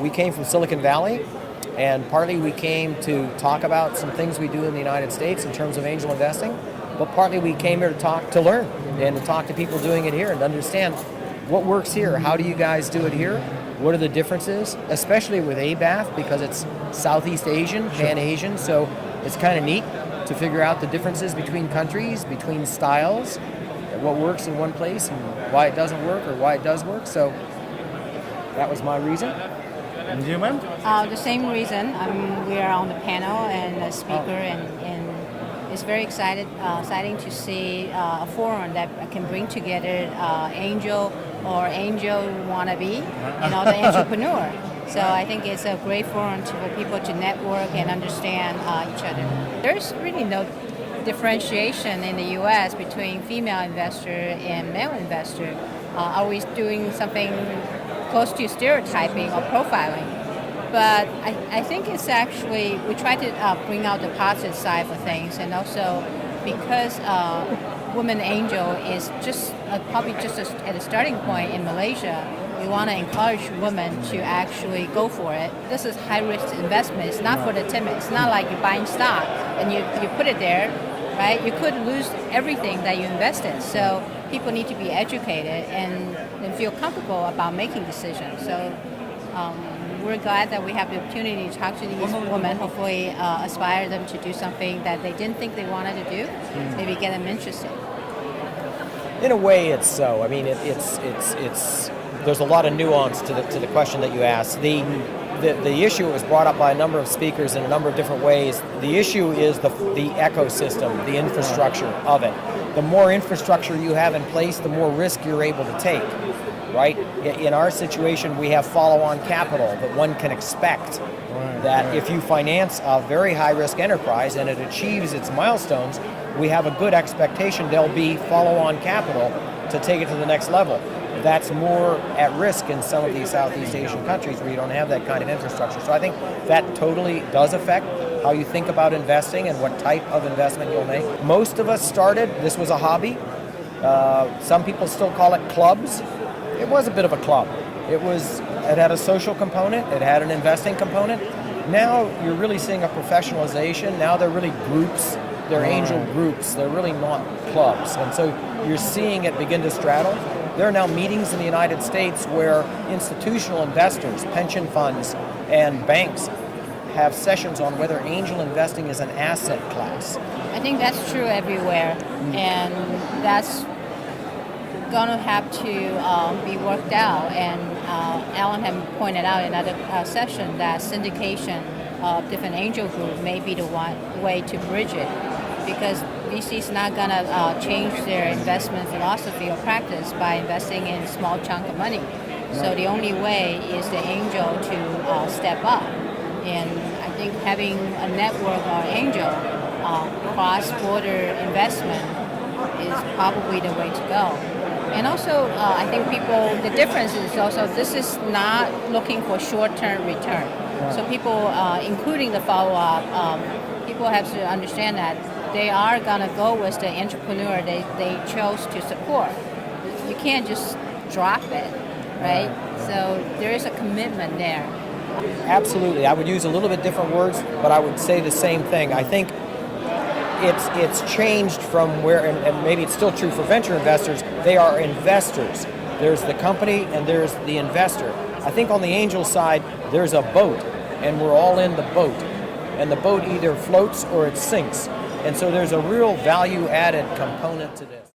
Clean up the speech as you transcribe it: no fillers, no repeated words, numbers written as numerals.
we came from Silicon Valley, and partly we came to talk about some things we do in the United States in terms of angel investing, but partly we came here to learn and to talk to people doing it here and to understand what works here. How do you guys do it here? What are the differences, especially with ABAF, because it's Southeast Asian, Pan-Asian, so it's kind of neat to figure out the differences between countries, between styles, what works in one place and why it doesn't work or why it does work. So that was my reason. And you, ma'am? The same reason. We are on the panel and a speaker, and it's very exciting to see a forum that can bring together angel or angel wannabe, the entrepreneur. So I think it's a great forum for people to network and understand each other. There's really no differentiation in the U.S. between female investor and male investor. Are we doing something close to stereotyping or profiling? But I think it's actually, we try to bring out the positive side of things, and also because Women Angel is probably just at a starting point in Malaysia, we want to encourage women to actually go for it. This is high-risk investment. It's not for the timid. It's not like you're buying stock and you put it there, right? You could lose everything that you invested. So people need to be educated and feel comfortable about making decisions. So we're glad that we have the opportunity to talk to these women, hopefully aspire them to do something that they didn't think they wanted to do, maybe get them interested. In a way, it's so. I mean, there's a lot of nuance to the question that you asked. The issue was brought up by a number of speakers in a number of different ways. The issue is the ecosystem, the infrastructure of it. The more infrastructure you have in place, the more risk you're able to take, right? In our situation, we have follow-on capital that one can expect that if you finance a very high-risk enterprise and it achieves its milestones, we have a good expectation there'll be follow-on capital to take it to the next level. That's more at risk in some of these Southeast Asian countries where you don't have that kind of infrastructure. So I think that totally does affect how you think about investing and what type of investment you'll make. Most of us started, this was a hobby. Some people still call it clubs. It was a bit of a club. It had a social component, it had an investing component. Now you're really seeing a professionalization. Now they're really groups. They're angel groups. They're really not clubs. And so you're seeing it begin to straddle. There are now meetings in the United States where institutional investors, pension funds, and banks have sessions on whether angel investing is an asset class. I think that's true everywhere, and that's going to have to be worked out. And Alan had pointed out in another session that syndication of different angel groups may be the one way to bridge it, because VC's not going to change their investment philosophy or practice by investing in a small chunk of money. So the only way is the angel to step up. And I think having a network or angel cross-border investment is probably the way to go. And also, I think the difference is also this is not looking for short-term return. So people, including the follow-up, people have to understand that they are going to go with the entrepreneur they chose to support. You can't just drop it, right? So there is a commitment there. Absolutely. I would use a little bit different words, but I would say the same thing. I think it's changed from where, and maybe it's still true for venture investors, they are investors. There's the company and there's the investor. I think on the angel side, there's a boat, and we're all in the boat. And the boat either floats or it sinks. And so there's a real value-added component to this.